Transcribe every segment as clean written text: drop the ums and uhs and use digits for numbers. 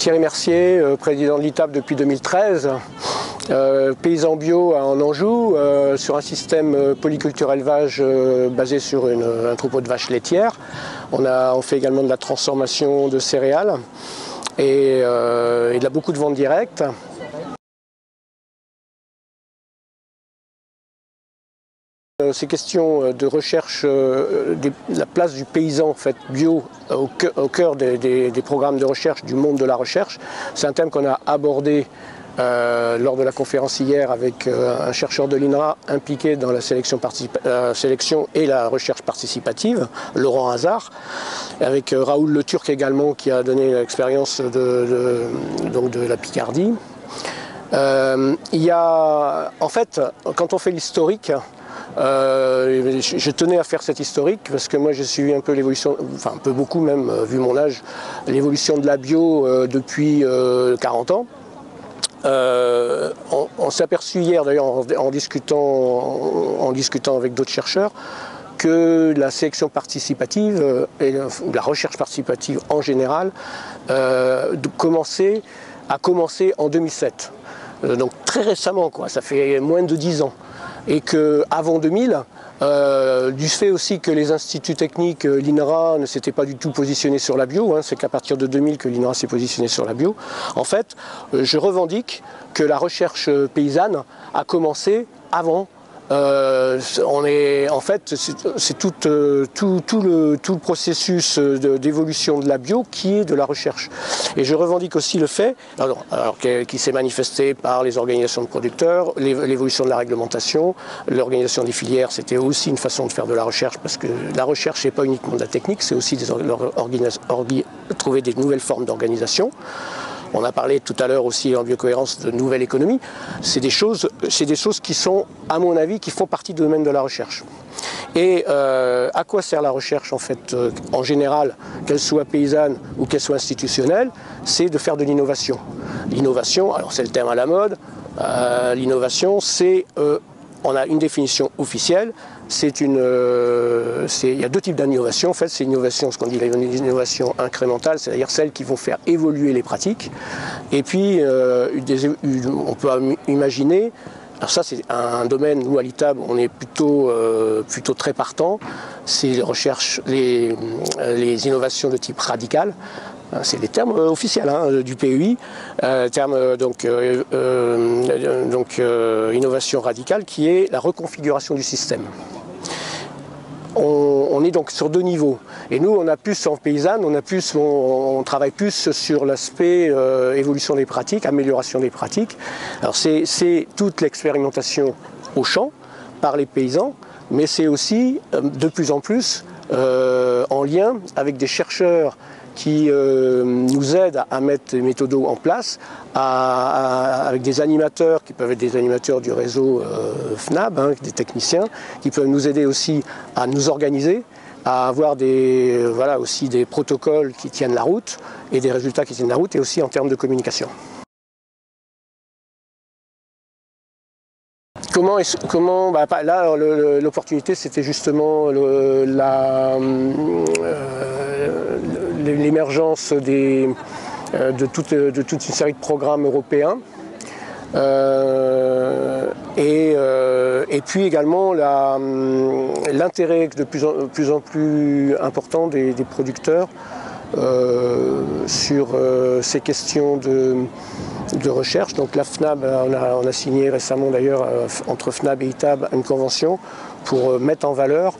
Thierry Mercier, président de l'ITAB depuis 2013, paysan bio en Anjou, sur un système polyculture élevage basé sur un troupeau de vaches laitières. On fait également de la transformation de céréales et beaucoup de ventes directes. Ces questions de recherche, la place du paysan en fait, bio au cœur des programmes de recherche, du monde de la recherche, c'est un thème qu'on a abordé lors de la conférence hier avec un chercheur de l'INRA impliqué dans la sélection et la recherche participative, Laurent Hazard, avec Raoul Le Turc également qui a donné l'expérience de la Picardie. Il y a, en fait, quand on fait l'historique, je tenais à faire cet historique parce que moi j'ai suivi un peu l'évolution, enfin un peu beaucoup même, vu mon âge, l'évolution de la bio depuis 40 ans. On s'est aperçu hier d'ailleurs en discutant avec d'autres chercheurs que la sélection participative et la recherche participative en général a commencé en 2007. Donc très récemment, quoi, ça fait moins de 10 ans. Et qu'avant 2000, du fait aussi que les instituts techniques, l'INRA ne s'était pas du tout positionné sur la bio, c'est qu'à partir de 2000 que l'INRA s'est positionné sur la bio, en fait, je revendique que la recherche paysanne a commencé avant. En fait, c'est tout le processus d'évolution de la bio qui est de la recherche. Et je revendique aussi le fait, qui s'est manifesté par les organisations de producteurs, l'évolution de la réglementation, l'organisation des filières, c'était aussi une façon de faire de la recherche, parce que la recherche n'est pas uniquement de la technique, c'est aussi trouver des nouvelles formes d'organisation. On a parlé tout à l'heure aussi en biocohérence de nouvelle économie. C'est des choses qui sont, à mon avis, qui font partie du domaine de la recherche. Et à quoi sert la recherche en fait, en général, qu'elle soit paysanne ou qu'elle soit institutionnelle, c'est de faire de l'innovation. L'innovation, alors c'est le terme à la mode, l'innovation c'est, on a une définition officielle, il y a deux types d'innovation en fait, c'est l'innovation, ce qu'on dit l'innovation incrémentale, c'est-à-dire celles qui vont faire évoluer les pratiques, et puis on peut imaginer, alors ça c'est un domaine, nous à l'ITAB on est plutôt très partant, c'est les innovations de type radical. C'est les termes officiels du PEI, innovation radicale qui est la reconfiguration du système. On est donc sur deux niveaux. Et nous, on a plus en paysanne, on travaille plus sur l'aspect évolution des pratiques, amélioration des pratiques. Alors c'est toute l'expérimentation au champ par les paysans, mais c'est aussi de plus en plus en lien avec des chercheurs qui nous aident à mettre des méthodos en place avec des animateurs qui peuvent être des animateurs du réseau FNAB, des techniciens, qui peuvent nous aider aussi à nous organiser, à avoir aussi des protocoles qui tiennent la route et des résultats qui tiennent la route et aussi en termes de communication. Là, l'opportunité, c'était justement l'émergence de toute une série de programmes européens et puis également l'intérêt de plus en plus important des producteurs sur ces questions de recherche. Donc la FNAB, on a signé récemment d'ailleurs entre FNAB et ITAB une convention pour mettre en valeur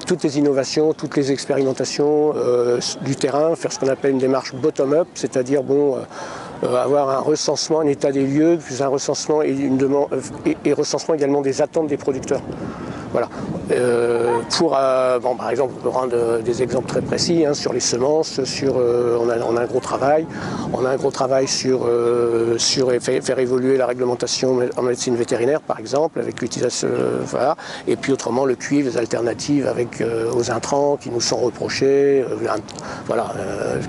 toutes les innovations, toutes les expérimentations du terrain, faire ce qu'on appelle une démarche bottom-up, c'est-à-dire avoir un recensement, un état des lieux, puis un recensement et recensement également des attentes des producteurs. Voilà. Par exemple, on peut prendre des exemples très précis sur les semences, on a un gros travail. On a un gros travail sur faire évoluer la réglementation en médecine vétérinaire, par exemple, avec l'utilisation, et puis autrement le cuivre, les alternatives aux intrants qui nous sont reprochés,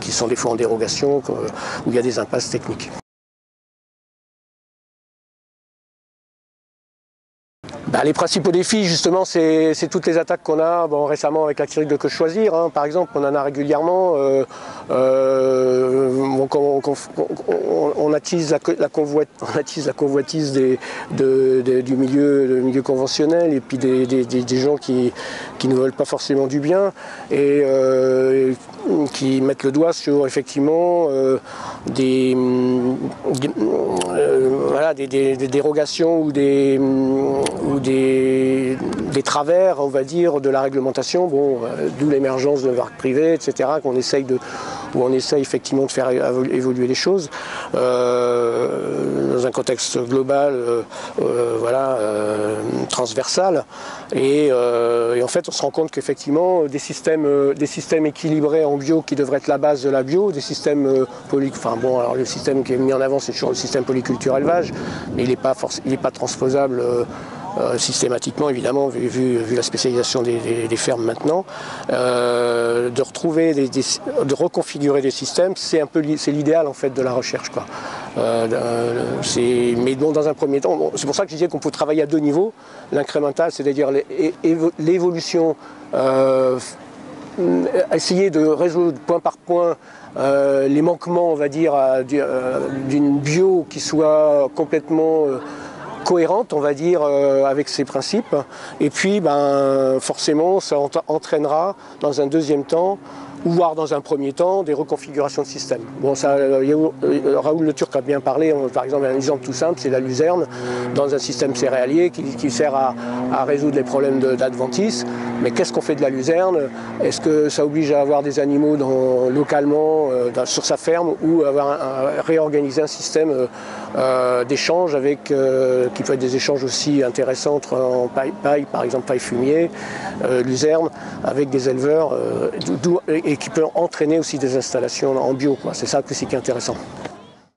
qui sont des fois en dérogation, où il y a des impasses techniques. Les principaux défis, justement, c'est toutes les attaques qu'on a récemment avec la Kyrique de Que Choisir, hein, par exemple, on en a régulièrement. On attise la convoitise du milieu conventionnel et puis des gens qui ne veulent pas forcément du bien et qui mettent le doigt sur effectivement des dérogations ou des travers, on va dire, de la réglementation, d'où l'émergence de varques privées, etc., où on essaye effectivement de faire évoluer les choses dans un contexte global, transversal. Et en fait, on se rend compte qu'effectivement, des systèmes équilibrés en bio qui devraient être la base de la bio, des systèmes alors le système qui est mis en avant, c'est toujours le système polyculture-élevage, mais il n'est pas transposable systématiquement, évidemment, vu la spécialisation des fermes maintenant. De reconfigurer des systèmes, c'est l'idéal en fait de la recherche, quoi. Mais dans un premier temps, c'est pour ça que je disais qu'on peut travailler à deux niveaux. L'incrémental, c'est-à-dire l'évolution, essayer de résoudre point par point les manquements, on va dire, d'une bio qui soit complètement cohérente, on va dire, avec ses principes. Et puis, forcément, ça entraînera dans un deuxième temps, voire dans un premier temps, des reconfigurations de système. Raoul Le Turc a bien parlé, par exemple, un exemple tout simple, c'est la luzerne, dans un système céréalier qui sert à résoudre les problèmes d'adventice. Mais qu'est-ce qu'on fait de la luzerne? Est-ce que ça oblige à avoir des animaux localement sur sa ferme ou réorganiser un système d'échange qui peut être des échanges aussi intéressants entre paille, par exemple paille fumier, luzerne, avec des éleveurs, et qui peut entraîner aussi des installations en bio, quoi. C'est ça aussi qui est intéressant.